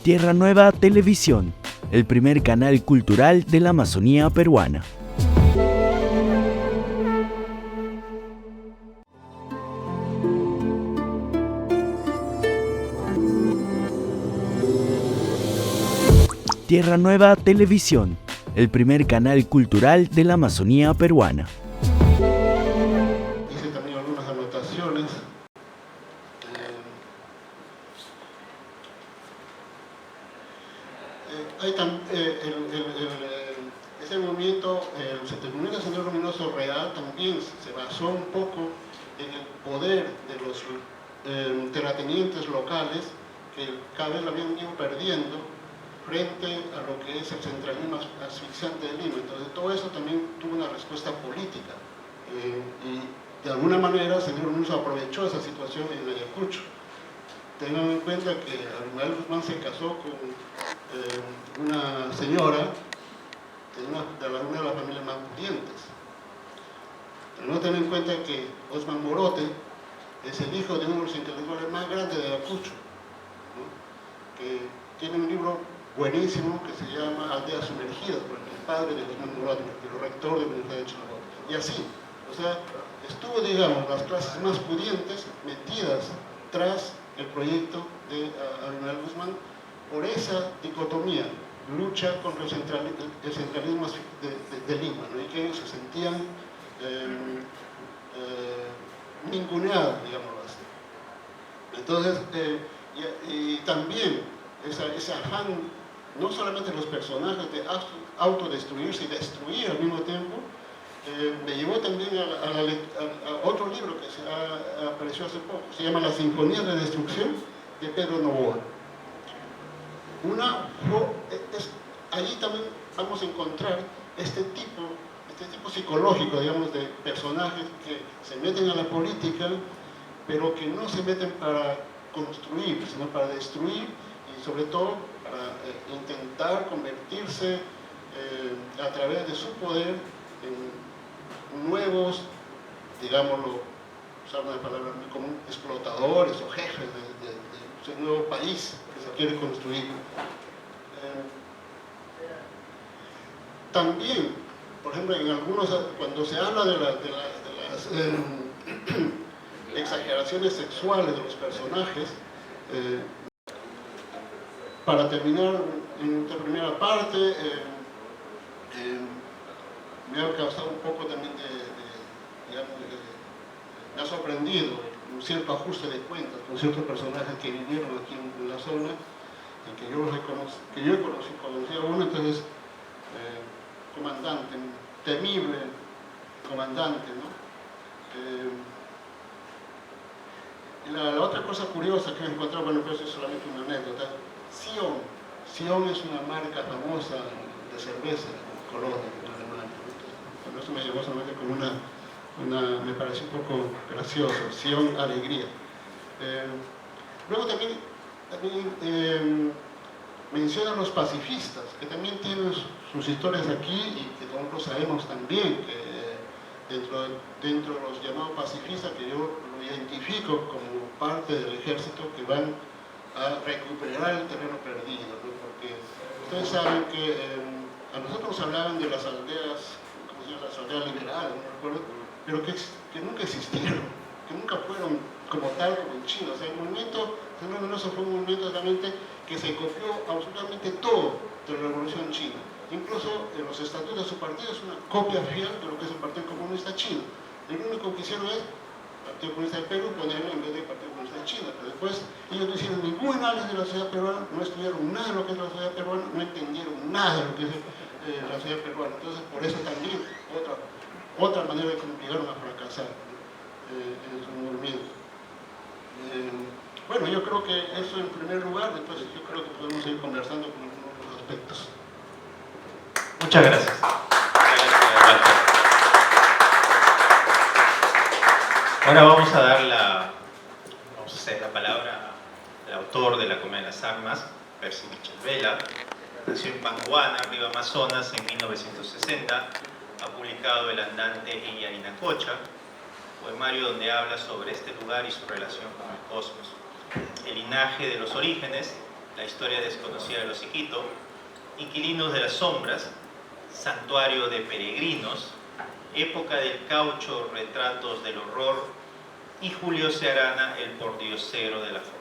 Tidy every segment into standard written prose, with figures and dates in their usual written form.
Tierra Nueva Televisión, el primer canal cultural de la Amazonía peruana. Tierra Nueva Televisión, el primer canal cultural de la Amazonía peruana. Hice también algunas anotaciones. Ese movimiento, el movimiento Sendero Luminoso Real también se basó un poco en el poder de los terratenientes locales que cada vez lo habían ido perdiendo frente a lo que es el centralismo asfixiante de Lima. Entonces todo eso también tuvo una respuesta política y de alguna manera Sendero Luminoso aprovechó esa situación en Ayacucho. Tengan en cuenta que Abimael Guzmán se casó con una señora de una de las familias más pudientes. Pero no tener en cuenta que Osman Morote es el hijo de uno de los intelectuales más grandes de Ayacucho, ¿no? Que tiene un libro buenísimo que se llama Aldea Sumergida, porque el padre de Osman Morote, el rector de la Universidad de Chalagoa. Y así, o sea, estuvo, digamos, las clases más pudientes metidas tras el proyecto de Abimael Guzmán por esa dicotomía, lucha contra el centralismo de Lima, ¿no? Y que ellos se sentían ninguneados, digámoslo así. Entonces, y también ese afán, no solamente los personajes de autodestruirse y destruir al mismo tiempo, me llevó también a otro libro que apareció hace poco, se llama La Sinfonía de Destrucción, de Pedro Novoa. Allí también vamos a encontrar este tipo psicológico, digamos, de personajes que se meten a la política, pero que no se meten para construir, sino para destruir y sobre todo para intentar convertirse a través de su poder en nuevos, digámoslo, usar una palabra muy común, explotadores o jefes de ese nuevo país que se quiere construir. También, por ejemplo, cuando se habla de las exageraciones sexuales de los personajes, para terminar en esta primera parte, me ha causado un poco también me ha sorprendido un cierto ajuste de cuentas con ciertos personajes que vivieron aquí en la zona, y que yo he conocido a uno. Entonces, comandante, temible comandante, ¿no? La otra cosa curiosa que he encontrado, bueno, pues es solamente una anécdota. Sion es una marca famosa de cerveza en Colonia, en Alemania, ¿no? Por eso me llegó solamente como me pareció un poco gracioso, Sion Alegría. Luego también mencionan los pacifistas, que también tienen sus historias aquí y que nosotros sabemos también que dentro de los llamados pacifistas, que yo lo identifico como parte del ejército que van a recuperar el terreno perdido, ¿no? Porque ustedes saben que a nosotros nos hablaban de las aldeas, ¿cómo se llama? Las aldeas liberales, no recuerdo, pero que nunca existieron, que nunca fueron como tal como en China. O sea, el movimiento Sendero Luminoso fue un movimiento realmente que se copió absolutamente todo de la Revolución China. Incluso en los estatutos de su partido es una copia fiel de lo que es el Partido Comunista Chino. Lo único que hicieron es Partido Comunista del Perú ponerlo en vez del Partido Comunista de China, pero después ellos no hicieron ningún análisis de la sociedad peruana, no estudiaron nada de lo que es la sociedad peruana, no entendieron nada de lo que es la sociedad peruana. Entonces, por eso también otra manera de cómo llegaron a fracasar en su movimiento. Bueno, yo creo que eso en primer lugar. Después yo creo que podemos ir conversando con algunos otros aspectos. Muchas gracias. Ahora vamos a hacer la palabra al autor de La Comedia de las Armas, Percy Mitchell Vela. Nació en Panguana, Río Amazonas, en 1960. Ha publicado El andante en Yarinacocha, poemario donde habla sobre este lugar y su relación con el cosmos. El linaje de los orígenes, La historia desconocida de los Iquitos, Inquilinos de las sombras, Santuario de peregrinos, Época del caucho, Retratos del horror y Julio Searana, El pordiosero de la fortuna.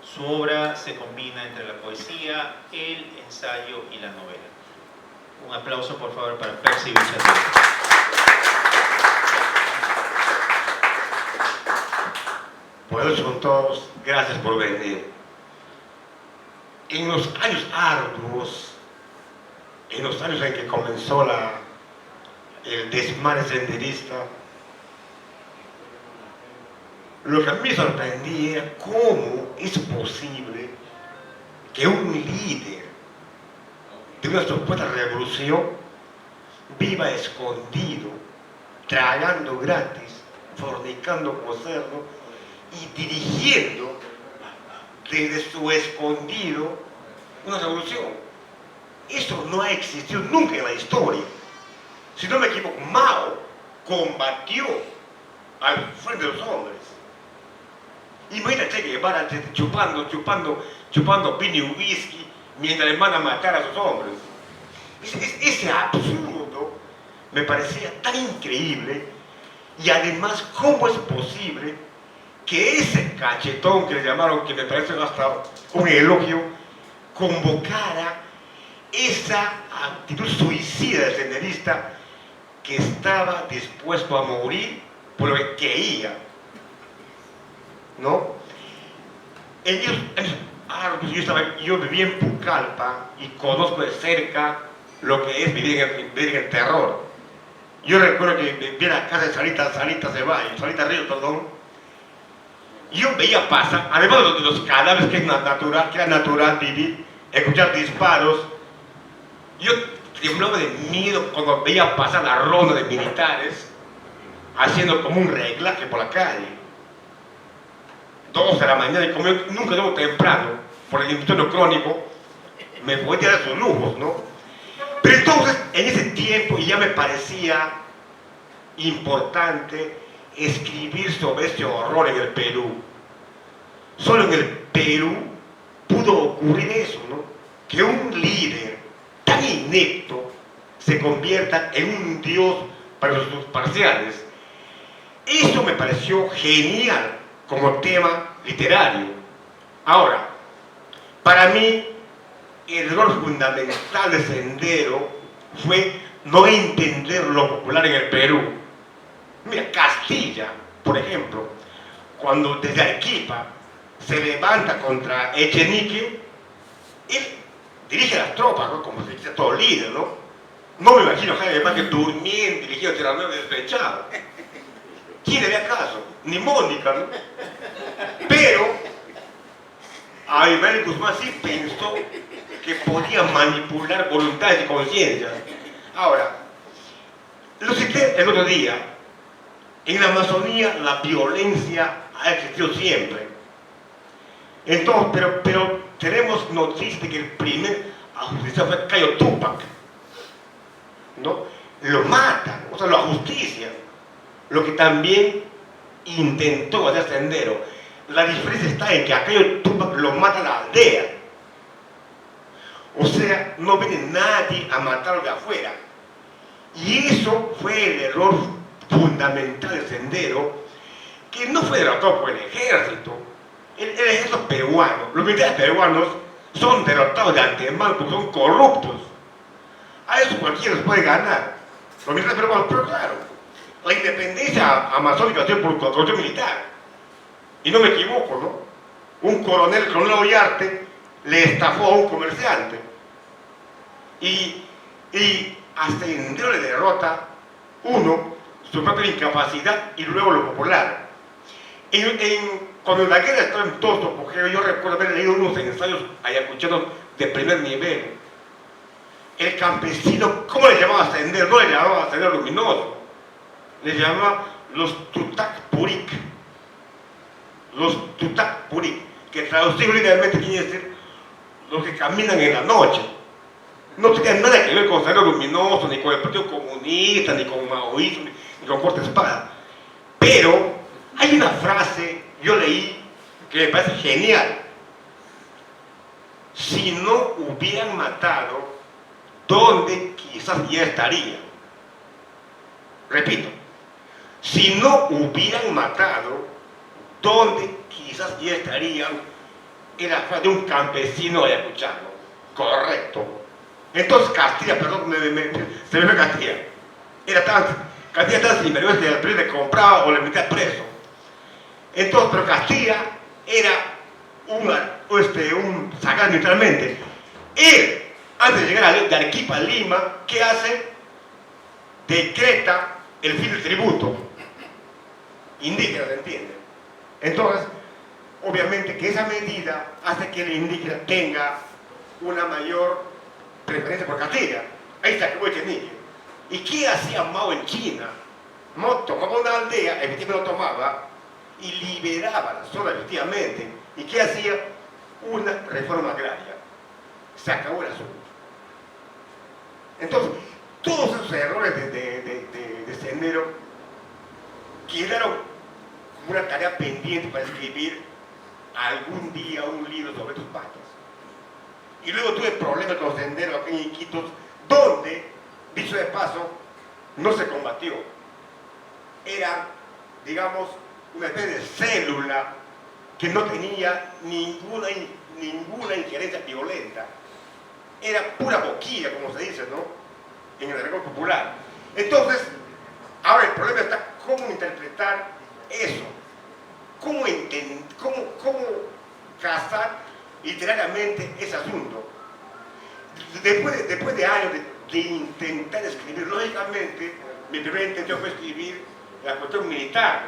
Su obra se combina entre la poesía, el ensayo y la novela. Un aplauso por favor para Percy Buchalvet. Buenos con todos, gracias por venir. En los años arduos, en los años en que comenzó el desmane senderista, lo que a mí me sorprendía era cómo es posible que un líder de una supuesta revolución viva escondido, tragando gratis, fornicando con cerdo y dirigiendo desde su escondido una revolución. Eso no ha existido nunca en la historia. Si no me equivoco, Mao combatió al frente de los hombres. Imagínate que Guevara chupando vino y whisky mientras le mandan a matar a sus hombres. Ese absurdo me parecía tan increíble, y además, ¿cómo es posible que ese cachetón que le llamaron, que me parece hasta un elogio, convocara esa actitud suicida del senderista que estaba dispuesto a morir por lo que quería, ¿no? Yo viví en Pucallpa y conozco de cerca lo que es vivir en el terror. Yo recuerdo que vivía en la casa de Sarita Ríos, perdón. Yo veía pasar, además de los cadáveres que era natural vivir, escuchar disparos. Yo temblaba de miedo cuando veía pasar la ronda de militares haciendo como un reglaje por la calle. 2 de la mañana, y como yo nunca llego temprano por el insomnio crónico, me podía dar sus lujos, ¿no? Pero entonces, en ese tiempo, ya me parecía importante escribir sobre este horror en el Perú. Solo en el Perú pudo ocurrir eso, ¿no? Que un líder tan inepto se convierta en un dios para sus parciales. Eso me pareció genial como tema literario. Ahora, para mí, el error fundamental de Sendero fue no entender lo popular en el Perú. Mira, Castilla, por ejemplo, cuando desde Arequipa se levanta contra Echenique, él dirige las tropas, ¿no? Como se dice todo líder, ¿no? No me imagino a Jaime Vázquez durmiendo, dirigiendo hacia la nueva despechado. ¿Quién le da caso? Ni Mónica, ¿no? Pero Abimael Guzmán sí pensó que podía manipular voluntades y conciencias. Ahora, lo cité el otro día, en la Amazonía la violencia ha existido siempre. Entonces, pero tenemos noticia de que el primer ajusticiado fue Cayo Túpac, ¿no? Lo matan, o sea, lo ajustician. Lo que también intentó hacer Sendero. La diferencia está en que a Cayo Túpac lo mata la aldea. O sea, no viene nadie a matarlo de afuera. Y eso fue el error fundamental del Sendero, que no fue derrotado por el ejército. El ejército peruano, los militares peruanos son derrotados de antemano porque son corruptos. A eso cualquiera les puede ganar. Los militares peruanos, pero claro, la independencia amazónica fue por control militar. Y no me equivoco, ¿no? Un coronel, el coronel Ollarte, le estafó a un comerciante. Y a Sendero le derrota, uno, su propia incapacidad y luego lo popular. Cuando la guerra estaba en todo su apogeo, yo recuerdo haber leído unos ensayos ayacuchanos de primer nivel. El campesino, ¿cómo le llamaba a Sendero? No le llamaba a Sendero Luminoso, le llamaba los Tutak Purik. Los Tutak Purik, que traducido literalmente quiere decir los que caminan en la noche. No tenía nada que ver con Sendero Luminoso, ni con el Partido Comunista, ni con maoísmo, ni con corte espada. Pero hay una frase, yo leí, que me parece genial. si no hubieran matado, ¿dónde quizás ya estarían? Repito, si no hubieran matado, ¿dónde quizás ya estarían? Era de un campesino ayacuchano. Correcto. Entonces Castilla, perdón, se me fue Castilla. Castilla tan sinvergüenza que le compraba o le metía preso. Entonces, pero Castilla era un sacado literalmente. Él, antes de llegar de Arequipa a Lima, ¿qué hace? Decreta el fin del tributo. Indígena, ¿se entiende? Entonces, obviamente que esa medida hace que el indígena tenga una mayor preferencia por Castilla. Ahí se acabó Echenique. ¿Y qué hacía Mao en China? Mao tomaba una aldea, efectivamente lo tomaba, y liberaba la zona efectivamente. ¿Y qué hacía? Una reforma agraria. Se acabó el asunto. Entonces, todos esos errores de Sendero quedaron como una tarea pendiente para escribir algún día un libro sobre tus patas. Y luego tuve problemas con Sendero aquí en Iquitos, donde, dicho de paso, no se combatió. Era, digamos, una especie de célula que no tenía ninguna injerencia violenta. Era pura boquilla, como se dice, ¿no? En el argot popular. Entonces, ahora el problema está cómo interpretar eso. Cómo cazar literariamente ese asunto. Después de años de intentar escribir, lógicamente, mi primera intención fue escribir la cuestión militar,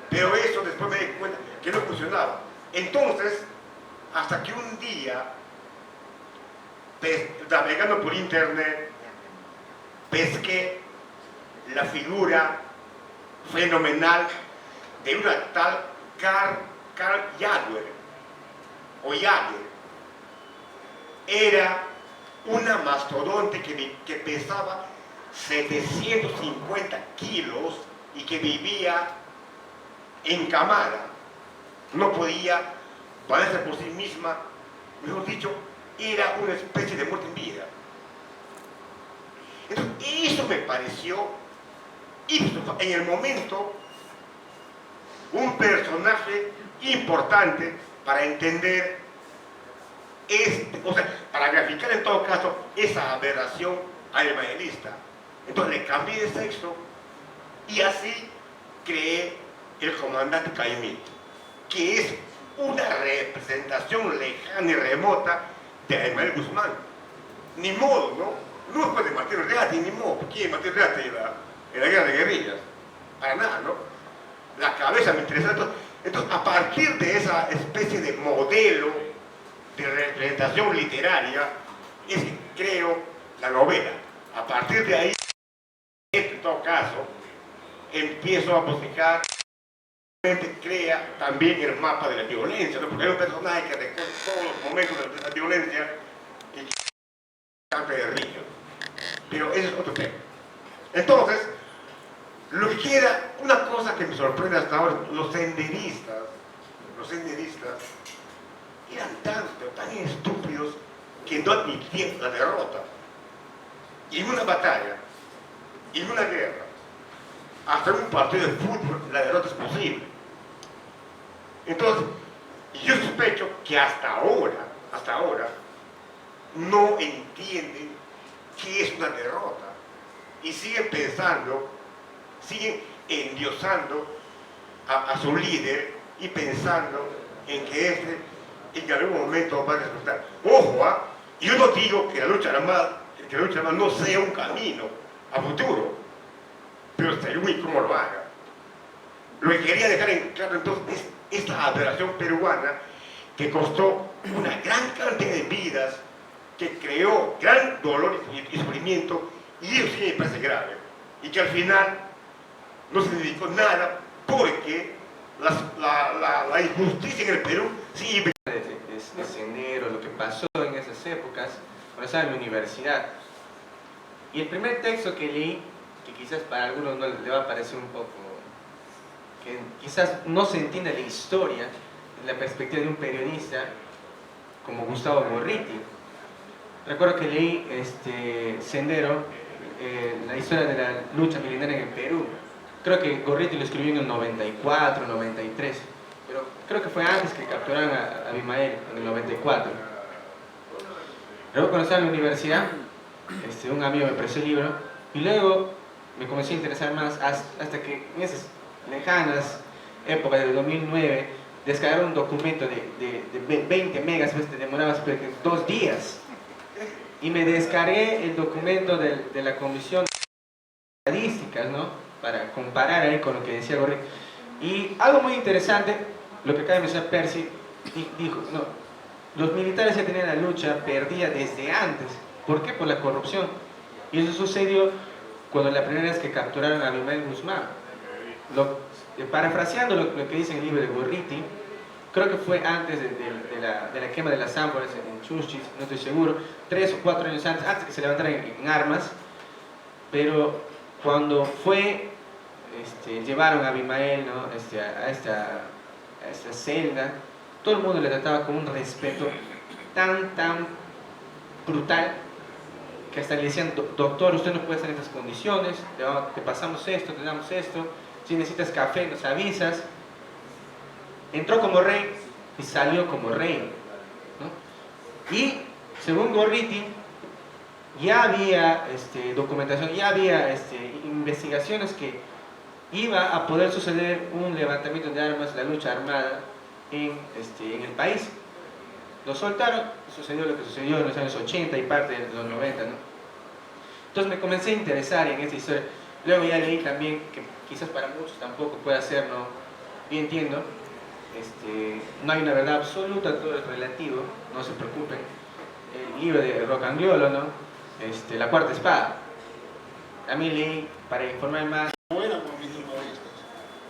pero eso después me di cuenta que no funcionaba. Entonces, hasta que un día, navegando por internet, pesqué la figura fenomenal de una tal Carl Jagger, o Jagger. Era una mastodonte que pesaba 750 kilos y que vivía encamada. No podía valerse por sí misma, mejor dicho, era una especie de muerte en vida. Entonces, eso me pareció, en el momento, un personaje importante para entender, o sea, para graficar en todo caso esa aberración evangelista. Entonces le cambié de sexo y así creé el comandante Caimito, que es una representación lejana y remota de Ismael Guzmán. Ni modo, ¿no? No fue de Martín Reate, ni modo. ¿Quién es Martín Reate en la guerra de guerrillas? Para nada, ¿no? La cabeza me interesaba. Entonces, a partir de esa especie de modelo de representación literaria, es que creo la novela. A partir de ahí, en todo caso, empiezo a bosquejar, crea también el mapa de la violencia, ¿no? Porque hay un personaje que recuerda todos los momentos de la violencia y campe de río. Pero ese es otro tema. Entonces, lo que queda, una cosa que me sorprende hasta ahora, los senderistas eran tan estúpidos que no admitían la derrota. Y en una batalla, en una guerra, hasta en un partido de fútbol, la derrota es posible. Entonces, yo sospecho que hasta ahora, no entienden qué es una derrota. Y siguen pensando, siguen endiosando a su líder y pensando en que en algún momento va a resultar. Ojo, yo no digo que la lucha armada no sea un camino a futuro, pero según cómo lo haga. Lo que quería dejar en claro entonces es esta aberración peruana que costó una gran cantidad de vidas, que creó gran dolor y sufrimiento, y eso sí me parece grave, y que al final no se dedicó nada porque la injusticia en el Perú sigue. De Sendero, lo que pasó en esas épocas, cuando estaba en la universidad. Y el primer texto que leí, que quizás para algunos no le va a parecer un poco, que quizás no se entiende la historia desde la perspectiva de un periodista, como Gustavo Gorriti. Recuerdo que leí Sendero, la historia de la lucha militar en el Perú. Creo que Gorriti lo escribió en el 94, 93, pero creo que fue antes que capturaran a Abimael, en el 94. Luego cuando estaba en la universidad, un amigo me prestó el libro y luego me comencé a interesar más hasta que en esas lejanas épocas del 2009 descargaron un documento de 20 megas, pues te demorabas 2 días. Y me descargué el documento de la Comisión de Estadísticas, ¿no? Para comparar ahí con lo que decía Gorriti. Y algo muy interesante, lo que acaba de mencionar Percy, dijo, no, los militares ya tenían la lucha perdida desde antes. ¿Por qué? Por la corrupción. Y eso sucedió cuando la primera vez que capturaron a Abimael Guzmán. Parafraseando lo que dice en el libro de Gorriti, creo que fue antes de la quema de las ánforas en Chuchis, no estoy seguro, 3 o 4 años antes que se levantaran en armas, pero cuando llevaron a Abimael, ¿no? a esta celda, todo el mundo le trataba con un respeto tan brutal, que hasta le decían, doctor, usted no puede estar en estas condiciones, te pasamos esto, te damos esto, si necesitas café nos avisas. Entró como rey y salió como rey, ¿no? Y según Gorriti, ya había documentación, ya había investigaciones que iba a poder suceder un levantamiento de armas, la lucha armada en el país. Lo soltaron, sucedió lo que sucedió en los años 80 y parte de los 90, ¿no? Entonces me comencé a interesar en esta historia. Luego ya leí también, que quizás para muchos tampoco pueda ser, ¿no? Bien entiendo, no hay una verdad absoluta, todo es relativo, no se preocupen. El libro de Rocangliolo, ¿no? La cuarta espada. También leí para informar más. No eran movimientos maoístas.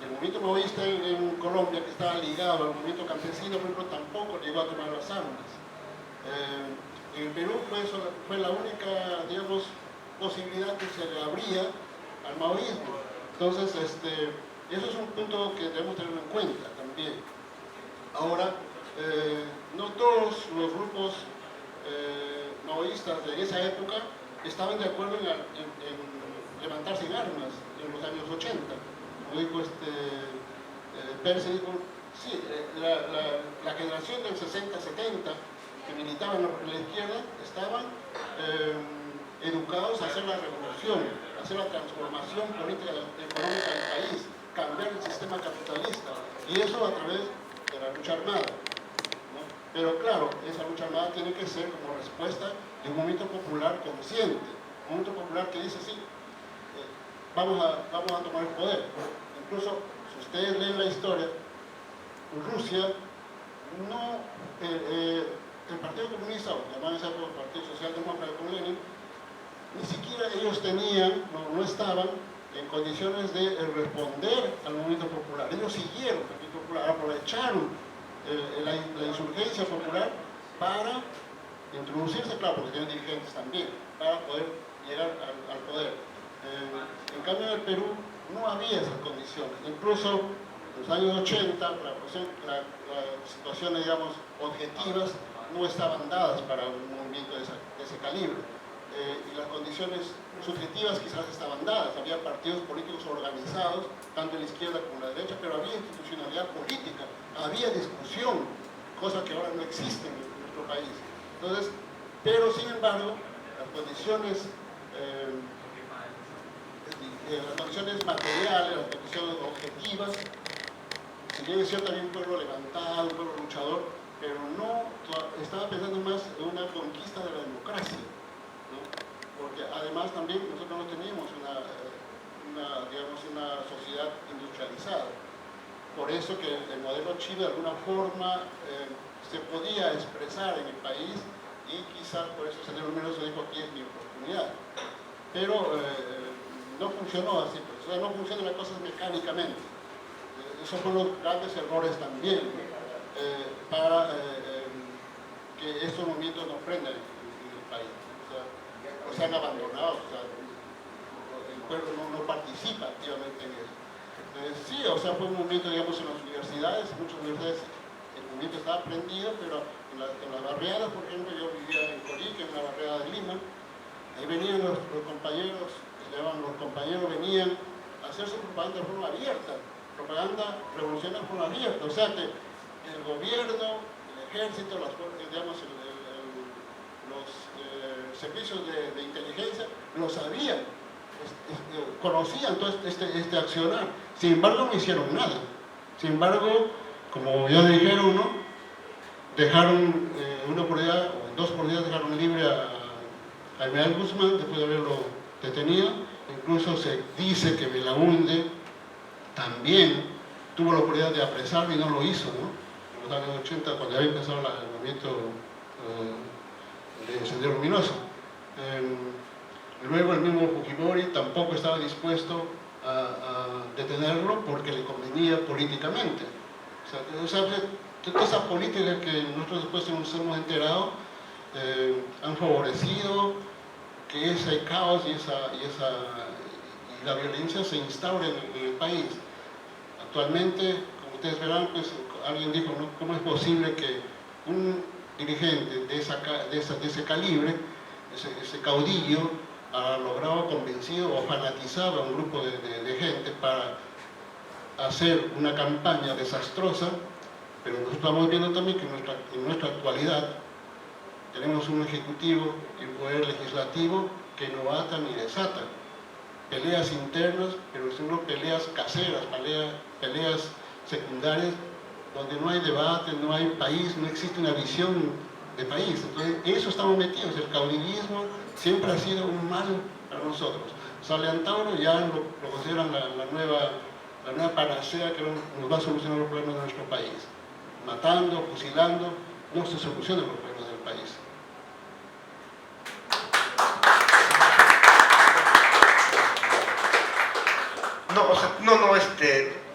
El movimiento maoísta en Colombia, que estaba ligado al movimiento campesino, por ejemplo, tampoco llegó a tomar las armas. En el Perú fue la única, digamos, posibilidad que se le abría al maoísmo. Entonces, eso es un punto que debemos tener en cuenta también. Ahora, no todos los grupos maoístas de esa época estaban de acuerdo en levantarse en armas en los años 80. Como dijo Percy, dijo, sí, la generación del 60-70 que militaban en la izquierda estaban educados a hacer la revolución, a hacer la transformación política y económica del país, cambiar el sistema capitalista, y eso a través de la lucha armada, ¿no? Pero claro, esa lucha armada tiene que ser como respuesta de un movimiento popular consciente, un movimiento popular que dice, sí, vamos a tomar el poder. Incluso, si ustedes leen la historia, Rusia, el Partido Comunista, o llamaban ese Partido Socialdemócrata con Lenin, ni siquiera ellos no estaban en condiciones de responder al movimiento popular. Ellos siguieron el movimiento popular, aprovecharon la insurgencia popular para introducirse, claro, porque tienen dirigentes también, para poder llegar al poder. En cambio, en el Perú no había esas condiciones. Incluso en los años 80, las situaciones, digamos, objetivas no estaban dadas para un movimiento de ese calibre. Y las condiciones subjetivas quizás estaban dadas. Había partidos políticos organizados, tanto en la izquierda como en la derecha, pero había institucionalidad política, había discusión, cosa que ahora no existe en nuestro país. Entonces, pero sin embargo, las condiciones materiales, las condiciones objetivas, si bien es cierto, había un pueblo levantado, un pueblo luchador, pero no estaba pensando más en una conquista de la democracia, ¿no? Porque además también nosotros no teníamos una sociedad industrializada. Por eso que el modelo chino de alguna forma se podía expresar en el país, y quizás por eso Sendero Luminoso dijo, aquí es mi oportunidad. Pero no funcionó así, pues. O sea, no funcionan las cosas mecánicamente. Esos fueron los grandes errores también, para que estos movimientos no prendan en el país. O sea, han abandonado, o sea, el pueblo no participa activamente en eso. Sí, o sea, fue un movimiento, digamos, en las universidades, muchas universidades, el movimiento estaba prendido, pero en las barriadas, por ejemplo, yo vivía en Corique, en una barriada de Lima, ahí venían los compañeros, los compañeros venían a hacer su propaganda de forma abierta, propaganda revolucionaria de forma abierta, o sea que el gobierno, el ejército, los servicios de inteligencia lo sabían, conocían todo este accionar, sin embargo no hicieron nada. Sin embargo, como ya dijeron, ¿no? Dejaron una oportunidad, o en 2 oportunidades dejaron libre a Aymar Guzmán después de haberlo detenido. Incluso se dice que Belaúnde también tuvo la oportunidad de apresarlo y no lo hizo, ¿no? En los años 80, cuando había empezado el movimiento de Sendero Luminoso. Luego el mismo Fujimori tampoco estaba dispuesto a detenerlo porque le convenía políticamente. O sea, toda esa política que nosotros después nos hemos enterado han favorecido que ese caos y la violencia se instaure en el país. Actualmente, como ustedes verán, pues alguien dijo, ¿no? ¿Cómo es posible que un dirigente de ese calibre, ese caudillo, ha logrado convencido o fanatizado a un grupo de gente para hacer una campaña desastrosa? Pero nosotros estamos viendo también que en nuestra actualidad tenemos un ejecutivo y un poder legislativo que no ata ni desata. Peleas internas, pero son peleas caseras, peleas secundarias, donde no hay debate, no hay país, no existe una visión de país. Entonces, en eso estamos metidos. El caudillismo siempre ha sido un mal para nosotros. Sale Antauro, ya lo consideran la nueva panacea que nos va a solucionar los problemas de nuestro país. Matando, fusilando, no se solucionan los problemas del país. No, o sea,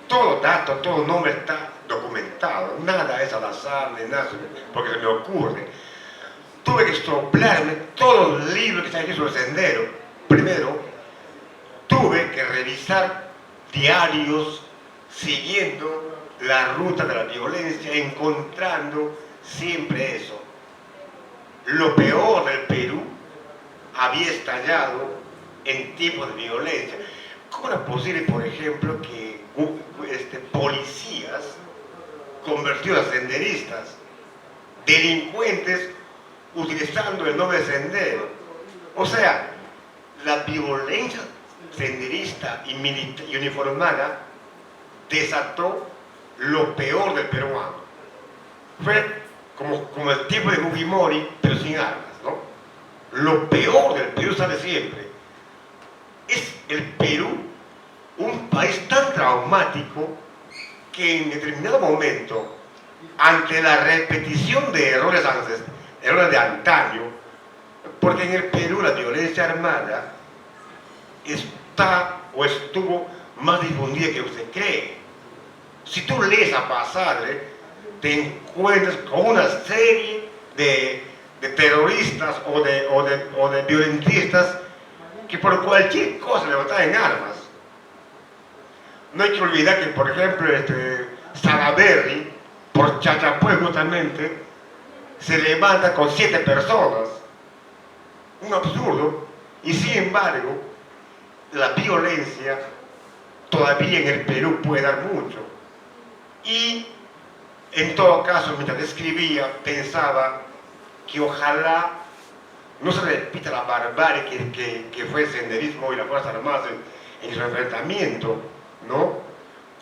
todo dato, todo nombre está documentado, nada es al azar, ni nada, porque se me ocurre. Tuve que estropearme todos los libros que están aquí sobre el sendero. Primero, tuve que revisar diarios siguiendo la ruta de la violencia, encontrando siempre eso. Lo peor del Perú había estallado en tipos de violencia. ¿Cómo era posible, por ejemplo, que policías convertidos a senderistas, delincuentes utilizando el nombre de sendero? O sea, la violencia senderista y uniformada desató lo peor del peruano. Fue como el tipo de Fujimori, pero sin armas, ¿no? Lo peor del Perú sale siempre. Es el Perú un país tan traumático que en determinado momento, ante la repetición de errores de antaño, porque en el Perú la violencia armada está o estuvo más difundida que usted cree. Si tú lees a Basadre, te encuentras con una serie de terroristas o de violentistas que por cualquier cosa levantaban en armas. No hay que olvidar que, por ejemplo, Salaberry, por Chachapoy justamente, se levanta con 7 personas. Un absurdo. Y sin embargo, la violencia todavía en el Perú puede dar mucho. Y en todo caso, mientras escribía, pensaba que ojalá no se repita la barbarie que fue el senderismo y las Fuerzas Armadas en su enfrentamiento, ¿no?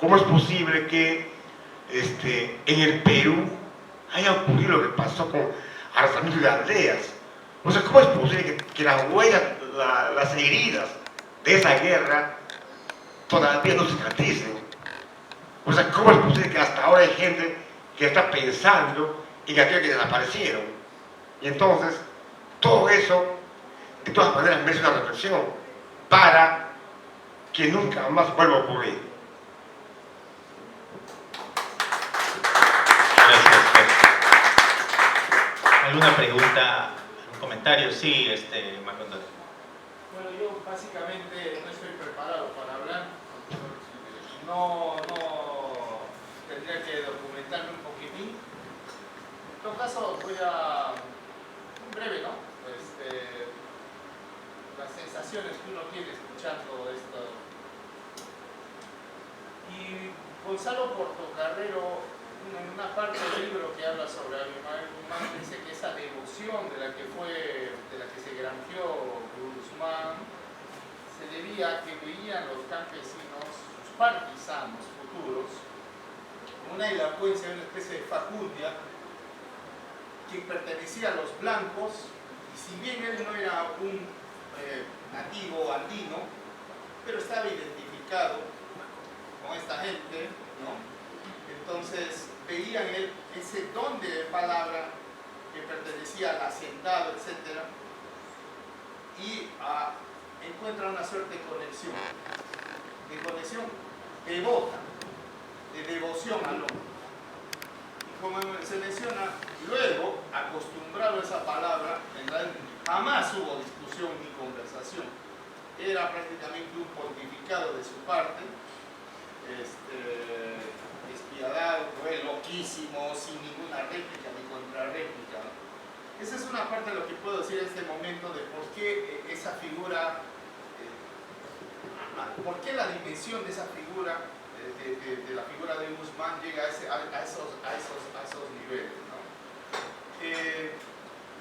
¿Cómo es posible que en el Perú haya ocurrido lo que pasó con arrasamiento de aldeas? O sea, ¿cómo es posible que las huellas, las heridas de esa guerra todavía no cicatricen? O sea, ¿cómo es posible que hasta ahora hay gente que está pensando en aquellos que desaparecieron? Y entonces, todo eso, de todas maneras, merece una reflexión para que nunca más vuelva a ocurrir. Gracias, Fer. ¿Alguna pregunta, algún comentario? Sí, Marco Antonio. Bueno, yo básicamente no estoy preparado para hablar. No tendría que documentarme un poquitín. En todo caso, voy a... breve, ¿no? Las sensaciones que uno tiene escuchando esto. Y Gonzalo Portocarrero, en una parte del libro que habla sobre Abimael Guzmán, dice que esa devoción de la que se granjeó Guzmán se debía a que veían los campesinos, sus partisanos futuros, una elocuencia, una especie de facundia que pertenecía a los blancos, y si bien él no era un nativo andino, pero estaba identificado con esta gente, ¿no? Entonces veían él ese don de palabra que pertenecía al hacendado, etc. Y encuentran una suerte de conexión devota, de devoción al hombre. Y como se menciona, luego, acostumbrado a esa palabra, jamás hubo discusión ni conversación. Era prácticamente un pontificado de su parte, despiadado, cruel, loquísimo, sin ninguna réplica ni contrarréplica. Esa es una parte de lo que puedo decir en este momento de por qué esa figura, por qué la dimensión de esa figura, de la figura de Guzmán llega a esos niveles, ¿no?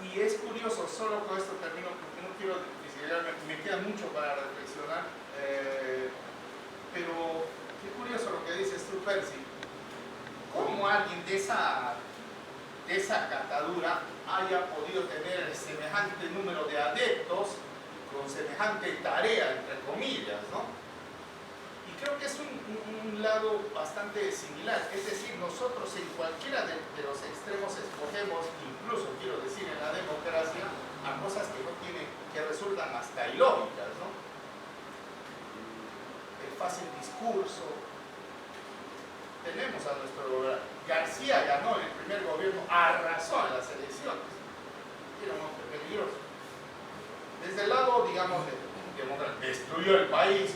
Y es curioso, solo con esto termino porque no quiero disgregarme, me queda mucho para reflexionar, pero qué curioso lo que dices tú, Percy. ¿Cómo alguien de esa catadura haya podido tener semejante número de adeptos con semejante tarea, entre comillas, ¿no? Y creo que es un lado bastante similar, es decir, nosotros en cualquiera de los extremos escogemos, incluso quiero decir en la democracia, a cosas que resultan hasta ilógicas, ¿no? El fácil discurso. Tenemos a nuestro gobierno. García ganó en el primer gobierno, arrasó en las elecciones. Era un hombre peligroso. Desde el lado, digamos, destruyó el país.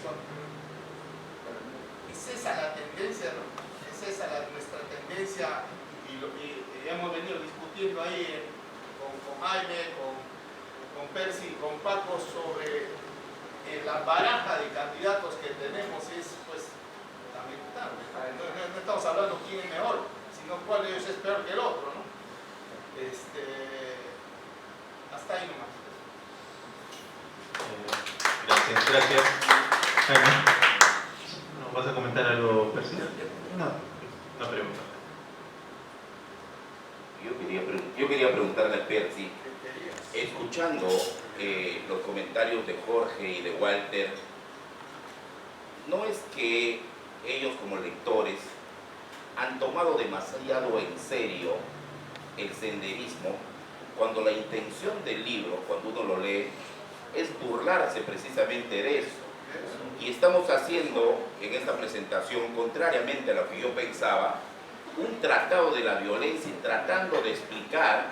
Es esa la tendencia, ¿no? Es esa nuestra tendencia, y hemos venido discutiendo ahí con Jaime, con Percy, con Paco sobre la baraja de candidatos que tenemos. Es pues lamentable. No estamos hablando quién es mejor, sino cuál de ellos es peor que el otro, ¿no? Hasta ahí nomás. Gracias. Jaime, ¿nos vas a comentar algo personal? No pregunta. Yo quería preguntarle a Percy, escuchando los comentarios de Jorge y de Walter, ¿no es que ellos como lectores han tomado demasiado en serio el senderismo cuando la intención del libro, cuando uno lo lee, es burlarse precisamente de eso? Y estamos haciendo en esta presentación, contrariamente a lo que yo pensaba, un tratado de la violencia y tratando de explicar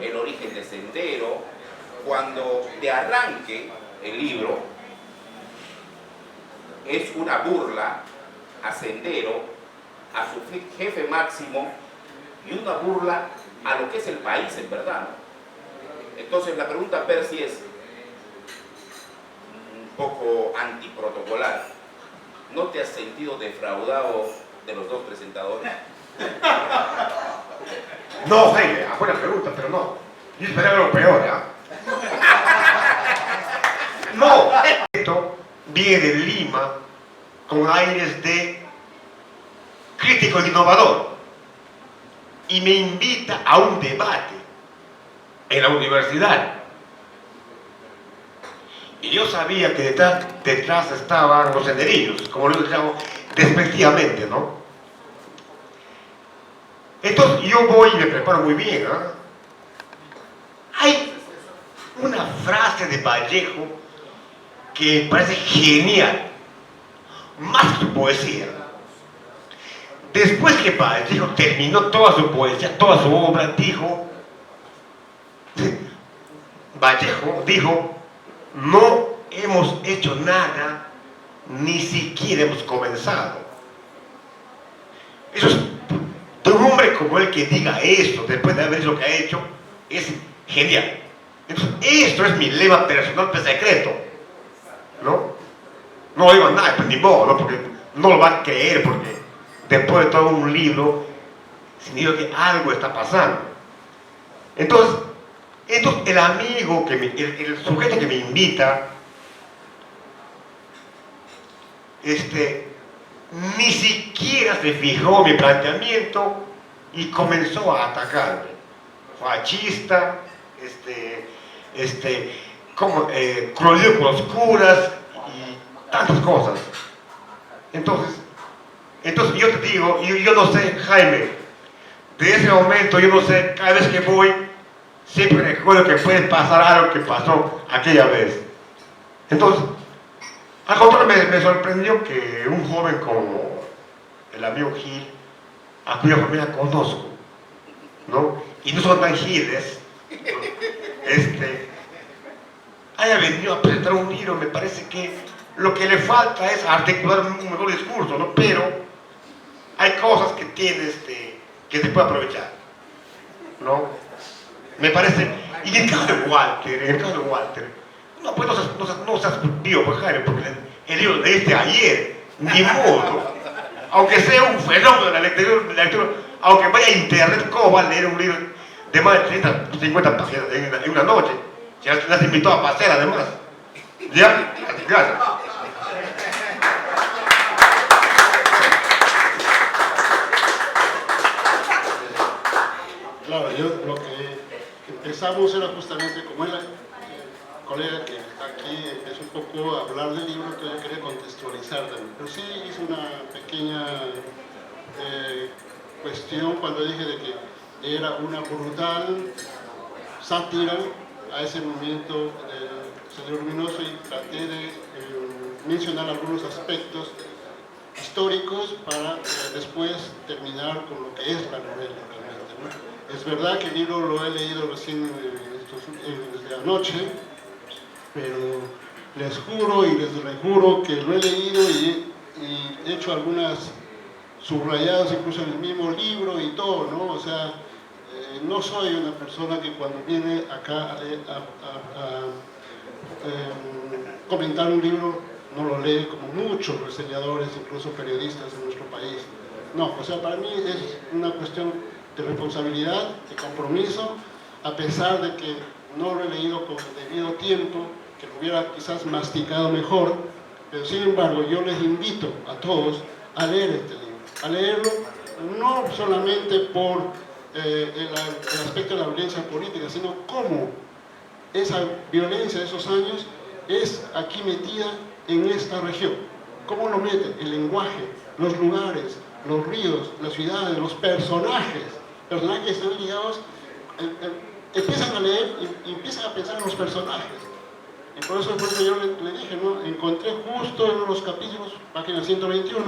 el origen de Sendero, cuando de arranque el libro es una burla a Sendero, a su jefe máximo, y una burla a lo que es el país en verdad, ¿no? Entonces la pregunta, Percy, es un poco antiprotocolar. ¿No te has sentido defraudado de los dos presentadores? No, Jaime, buena pregunta, pero no. Yo esperaba lo peor, ¿ah? No, esto viene de Lima con aires de crítico e innovador y me invita a un debate en la universidad. Y yo sabía que detrás estaban los senderillos, como lo llamo despectivamente, ¿no? Entonces yo voy y me preparo muy bien, ¿eh? Hay una frase de Vallejo que me parece genial, más que su poesía. Después que Vallejo terminó toda su poesía, toda su obra, Vallejo dijo, no hemos hecho nada, ni siquiera hemos comenzado. Eso es de un hombre hombre como él que diga esto después de haber hecho lo que ha hecho es genial. Entonces, esto es mi lema personal pero secreto, ¿no? No digo nada, pues ni modo, ¿no? Porque no lo va a creer, porque después de todo un libro significa que algo está pasando. Entonces el amigo, el sujeto que me invita, ni siquiera se fijó en mi planteamiento y comenzó a atacarme. Fascista, crueldad con los curas y tantas cosas. Entonces yo te digo, yo no sé, Jaime, de ese momento yo no sé, cada vez que voy, siempre recuerdo que puede pasar algo que pasó aquella vez. Entonces, al contrario, me sorprendió que un joven como el amigo Gil, a cuya familia conozco, ¿no? Y no son tan giles, ¿no? Haya venido a presentar un libro. Me parece que lo que le falta es articular un mejor discurso, ¿no? Pero hay cosas que tiene que se puede aprovechar, ¿no? Me parece. Y en el caso de Walter, no, pues no seas vivo, pues, Jaime, porque el libro lo leíste ayer, ni modo. Aunque sea un fenómeno de la lectura, aunque vaya a internet, ¿cómo va a leer un libro de más de 30, 50 páginas en una noche? Si las invitó a pasear, además. ¿Ya? Gracias. Claro, lo que empezamos era justamente, como el colega que está aquí empezó un poco a hablar del libro, que yo quería contextualizar también. Pero sí hice una pequeña cuestión cuando dije de que era una brutal sátira a ese movimiento del Sendero Luminoso, y traté de mencionar algunos aspectos históricos para después terminar con lo que es la novela realmente, ¿no? Es verdad que el libro lo he leído recién desde anoche, pero les juro y les rejuro que lo he leído y he hecho algunas subrayadas incluso en el mismo libro y todo, ¿no? O sea, no soy una persona que cuando viene acá a comentar un libro no lo lee, como muchos reseñadores, incluso periodistas en nuestro país. No, o sea, para mí es una cuestión de responsabilidad, de compromiso, a pesar de que no lo he leído con el debido tiempo, que lo hubiera quizás masticado mejor, pero sin embargo yo les invito a todos a leer este libro, a leerlo no solamente por el aspecto de la violencia política, sino cómo esa violencia de esos años es aquí metida en esta región. ¿Cómo lo mete? El lenguaje, los lugares, los ríos, las ciudades, los personajes que están ligados, empiezan a leer y empiezan a pensar en los personajes. Y por eso yo le dije, ¿no? Encontré justo en uno de los capítulos, página 121,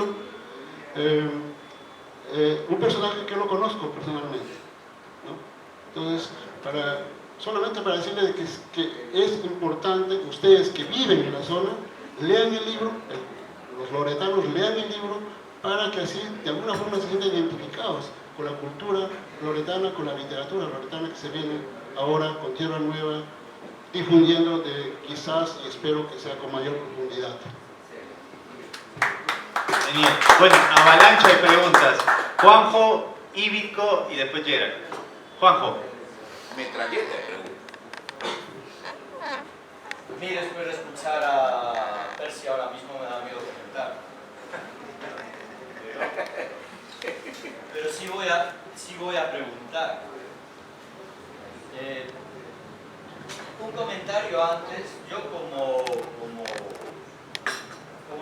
un personaje que no conozco personalmente, ¿no? Entonces, solamente para decirles que es importante que ustedes que viven en la zona lean el libro, los loretanos lean el libro, para que así de alguna forma se sientan identificados con la cultura loretana, con la literatura loretana que se viene ahora con Tierra Nueva, difundiendo quizás, y espero que sea con mayor profundidad. Genial. Bueno, avalancha de preguntas. Juanjo, Íbico y después Gerard. Juanjo. Metralleta de preguntas. Mire, después de escuchar a Percy ahora mismo me da miedo comentar. Pero sí voy a preguntar. Un comentario antes. Yo como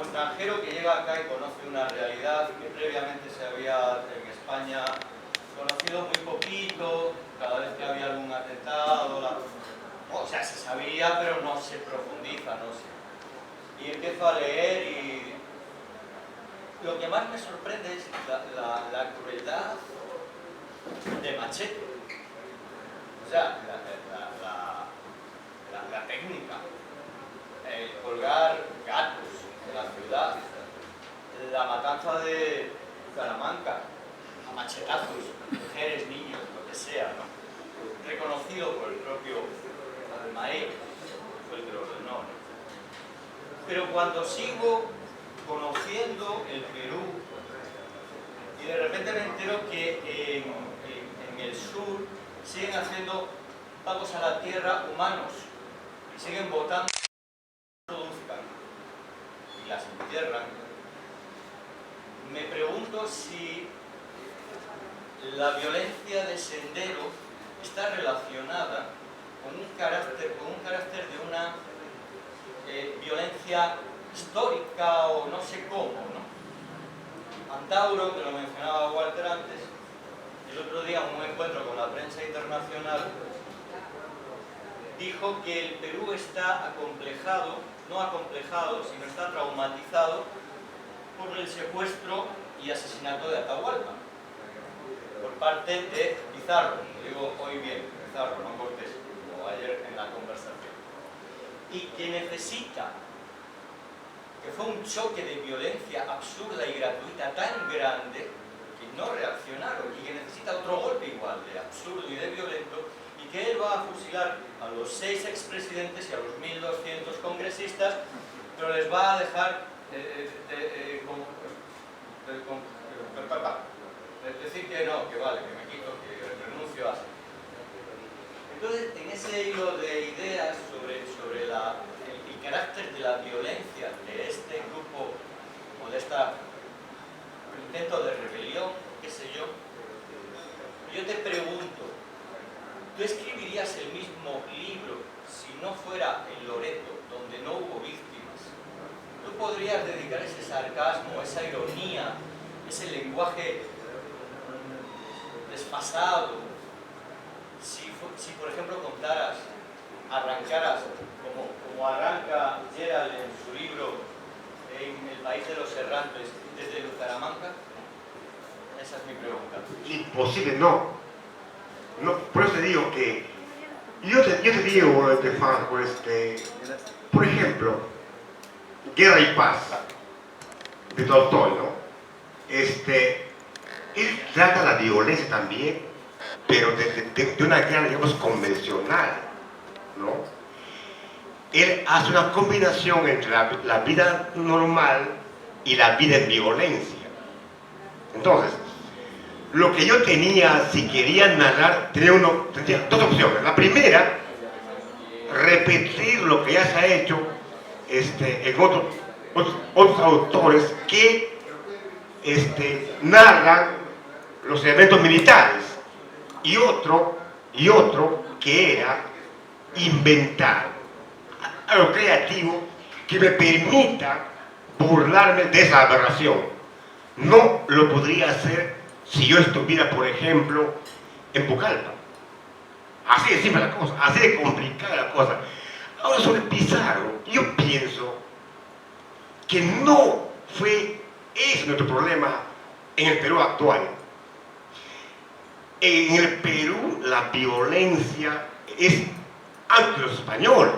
extranjero que llega acá y conoce una realidad que previamente se había en España conocido muy poquito, cada vez que había algún atentado, o sea, se sabía, pero no se profundiza, no sé. Y empiezo a leer y lo que más me sorprende es la crueldad de Machete. O sea, la técnica, colgar gatos en la ciudad, la matanza de Salamanca, a Machete. machetazos, mujeres, niños, lo que sea, ¿no? Reconocido por el propio Almaé, que fue el que lo ordenó, ¿no? Pero cuando sigo conociendo el Perú y de repente me entero que en el sur siguen haciendo pagos a la tierra humanos y siguen votando, produzcan y las entierran, me pregunto si la violencia de Sendero está relacionada con un carácter de una violencia histórica o no sé cómo, ¿no? Antauro, que lo mencionaba Walter antes, el otro día en un encuentro con la prensa internacional, dijo que el Perú está acomplejado, no acomplejado, sino está traumatizado por el secuestro y asesinato de Atahualpa por parte de Pizarro, digo hoy bien, Pizarro, no Cortés, como ayer en la conversación, y que necesita, que fue un choque de violencia absurda y gratuita tan grande que no reaccionaron y que necesita otro golpe igual de absurdo y de violento, y que él va a fusilar a los 6 expresidentes y a los 1.200 congresistas, pero les va a dejar decir que no, que vale, que me quito, que renuncio a... Entonces, en ese hilo de ideas sobre el carácter de la violencia de este grupo o de este intento de rebelión, qué sé yo te pregunto, ¿tú escribirías el mismo libro si no fuera en Loreto, donde no hubo víctimas? ¿Tú podrías dedicar ese sarcasmo, esa ironía, ese lenguaje desfasado, si por ejemplo arrancaras, como arranca Gerald en su libro En el país de los errantes, desde Bucaramanga? Esa es mi pregunta. Imposible, no. Por eso te digo que yo te digo, Franco, por ejemplo, Guerra y Paz de Tolstoy, ¿no? Él trata la violencia también, pero de una manera, digamos, convencional, ¿no? Él hace una combinación entre la vida normal y la vida en violencia. Entonces, lo que yo tenía, si quería narrar, tenía dos opciones. La primera, repetir lo que ya se ha hecho en otros autores que narran los elementos militares, y otro que era inventar algo creativo que me permita burlarme de esa aberración. No lo podría hacer si yo estuviera, por ejemplo, en Pucallpa. Así de simple la cosa, así de complicada la cosa. Ahora sobre Pizarro, yo pienso que no fue ese nuestro problema en el Perú actual. En el Perú la violencia es ante los españoles.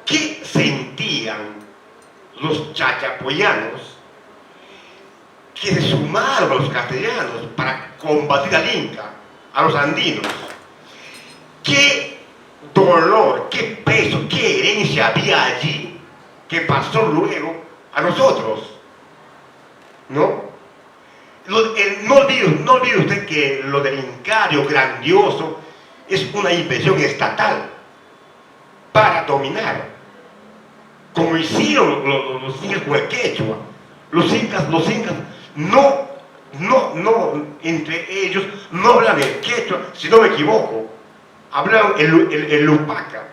¿Qué sentían los chachapoyanos que se sumaron a los castellanos para combatir al Inca, a los andinos? ¿Qué dolor, qué peso, qué herencia había allí que pasó luego a nosotros? ¿No? No olvide usted que lo del Incario grandioso es una invención estatal para dominar, como hicieron los incas con el quechua. Los incas no, entre ellos no hablan el quechua, si no me equivoco, hablan el lupaca,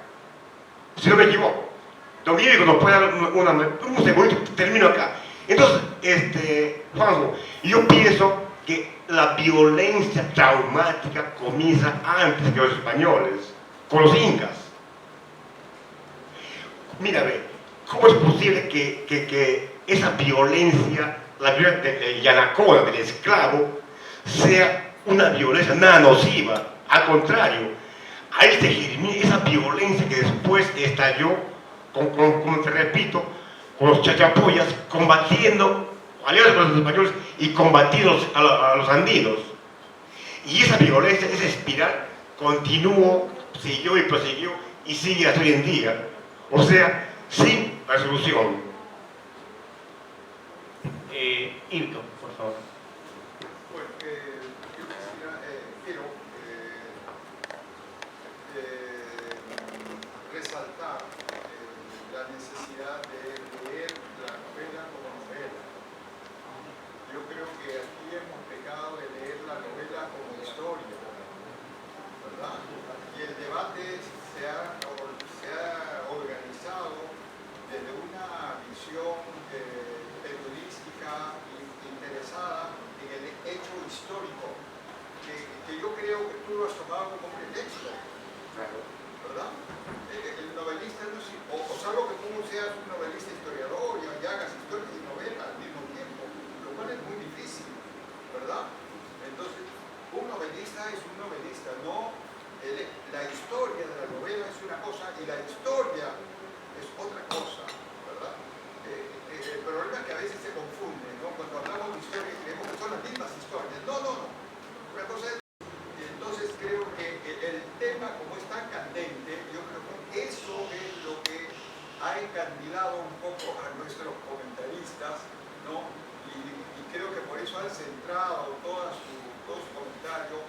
si no me equivoco. Don Guillermo nos puede dar un segundo, termino acá. Entonces, Juanjo, yo pienso que la violencia traumática comienza antes que los españoles, con los incas. Mira, ve, ¿cómo es posible que esa violencia, la violencia de Yanacoa, del esclavo, sea una violencia nada nociva? Al contrario, ahí se germinó esa violencia que después estalló, como te repito, con los chachapoyas, combatiendo aliados con los españoles y combatidos a los andinos. Y esa violencia, esa espiral, continuó, siguió y prosiguió y sigue hasta hoy en día. O sea, sin resolución. Irko, por favor. Bueno, yo quiero resaltar la necesidad de leer la novela como novela. Yo creo que aquí hemos pecado de leer la novela como historia, ¿verdad? Y el debate se ha organizado desde una visión periodística interesada en el hecho histórico, que yo creo que tú lo has tomado como pretexto, ¿verdad? El novelista no es, o salvo que tú seas un novelista historiador y hagas historia y novela al mismo tiempo, lo cual es muy difícil, ¿verdad? Entonces, un novelista es un novelista, no la historia de la novela es una cosa y la historia es otra cosa, ¿verdad? El problema es que a veces se confunde, ¿no? Cuando hablamos de historia creemos que son las mismas historias. No. Una cosa es... Entonces creo que el tema, como es tan candente, yo creo que eso es lo que ha encandilado un poco a nuestros comentaristas, ¿no? Y creo que por eso han centrado todo su comentario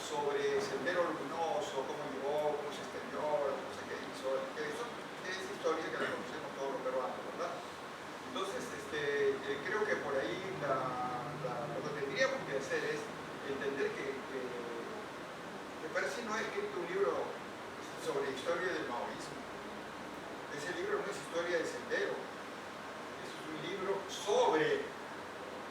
sobre Sendero Luminoso, cómo llegó, cómo se extendió, no sé qué hizo, que eso es historia que la conocemos todos los peruanos, ¿verdad? Entonces, creo que por ahí lo que tendríamos que hacer es entender que Percy no ha escrito un libro sobre historia del maoísmo. Ese libro no es historia de Sendero. Es un libro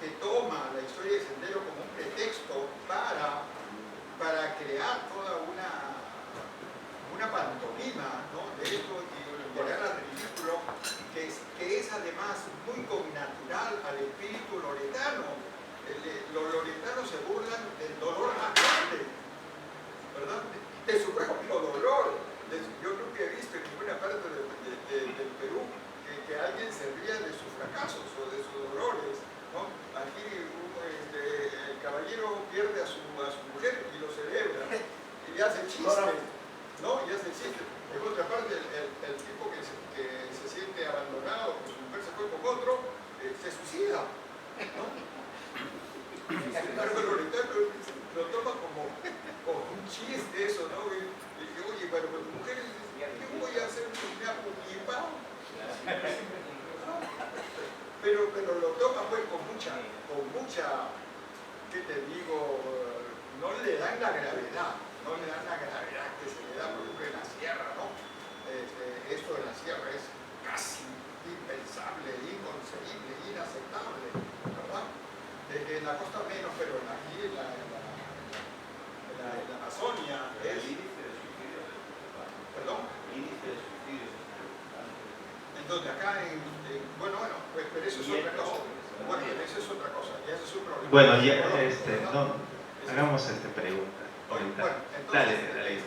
que toma la historia de Sendero como un pretexto para crear toda una pantomima, ¿no? De esto y llegar al ridículo, que es además muy connatural al espíritu loretano. Los loretanos se burlan del dolor más grande, ¿verdad? De su propio dolor. Yo nunca he visto en ninguna parte del Perú que alguien se ría de sus fracasos o de sus dolores, ¿no? Aquí el caballero pierde a su mujer y lo celebra y hace chiste, ¿no? Y hace chiste. En otra parte, el tipo que se siente abandonado, que su mujer se fue con otro, se suicida, ¿no? El loretano lo toma como un chiste eso, ¿no? Y dice, oye, pero tu mujer, ¿qué voy a hacer? ¿Me apuñipao? Pero lo toma pues con mucha, ¿qué te digo? No le dan la gravedad que se le da, por ejemplo, en la sierra, ¿no? Esto de la sierra es casi impensable, inconcebible, inaceptable, ¿verdad? En la costa menos, pero aquí en la Amazonia es... El índice de suicidios. ¿Perdón? El índice de suicidios. Entonces acá bueno, pues, pero eso es otra cosa. Bueno, eso es otra cosa, ya eso es un problema. Bueno, ya, hagamos esta pregunta. Bueno, entonces, dale.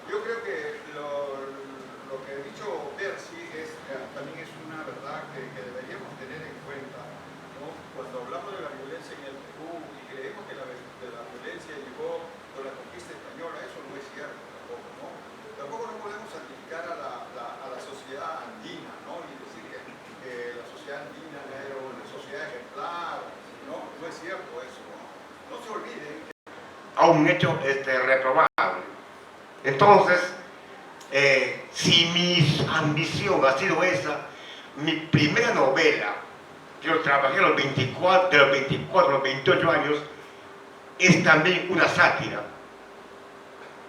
Yo creo que lo que ha dicho Percy también es una verdad que deberíamos tener en cuenta, ¿no? Cuando hablamos de la violencia en el Perú y creemos que la violencia llegó con la conquista española, eso no es cierto tampoco, ¿no? Tampoco no podemos sacrificar a la sociedad andina, ¿no? Y decir que la sociedad andina era una sociedad ejemplar, ¿no? No es cierto eso, ¿no? No se olviden que... A un hecho reprobable. Entonces, si mi ambición ha sido esa, mi primera novela, que yo trabajé de los 24 a los 28 años, es también una sátira,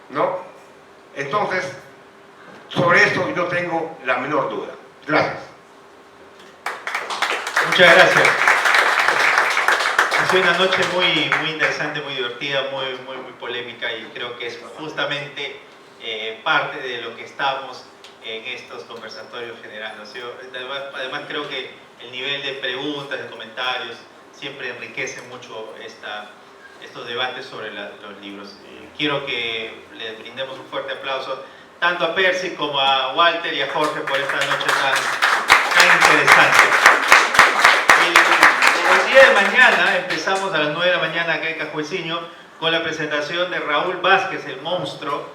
¿no? Entonces, sobre eso no tengo la menor duda. Gracias. Muchas gracias. Ha sido una noche muy interesante, muy divertida, muy polémica, y creo que es justamente parte de lo que estamos en estos conversatorios generales. Además creo que el nivel de preguntas, de comentarios, siempre enriquece mucho estos debates sobre los libros. Quiero que les brindemos un fuerte aplauso tanto a Percy como a Walter y a Jorge por esta noche tan interesante. mañana, empezamos a las 9 de la mañana acá en Cajueciño con la presentación de Raúl Vázquez, el monstruo,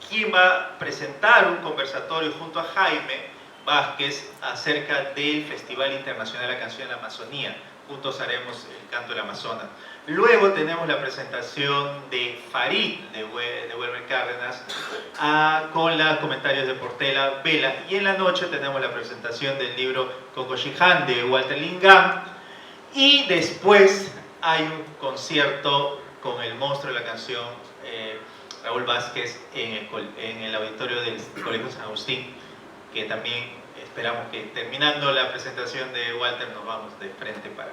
quien va a presentar un conversatorio junto a Jaime Vázquez acerca del Festival Internacional de la Canción de la Amazonía. Juntos haremos el canto del Amazonas. Luego tenemos la presentación de Farid de Wilmer Cárdenas con los comentarios de Portela Vela. Y en la noche tenemos la presentación del libro Cocoshiján de Walter Lingam. Y después hay un concierto con el monstruo de la canción Raúl Vázquez en el auditorio del Colegio San Agustín, que también esperamos que terminando la presentación de Walter nos vamos de frente para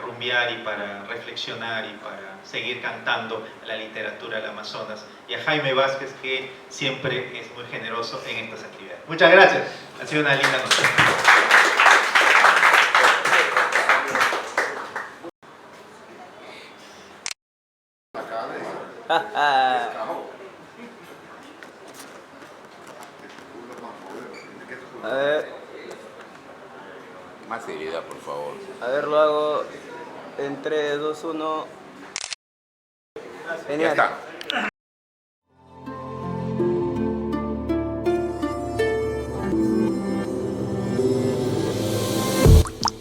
rumbear y para reflexionar y para seguir cantando la literatura del Amazonas, y a Jaime Vázquez, que siempre es muy generoso en estas actividades. Muchas gracias, ha sido una linda noche. A ver. Más seriedad, por favor. A ver, lo hago en 3, 2, 1. Genial. Ya está.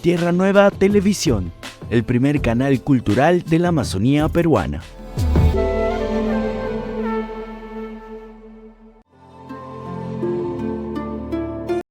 Tierra Nueva Televisión, el primer canal cultural de la Amazonía peruana.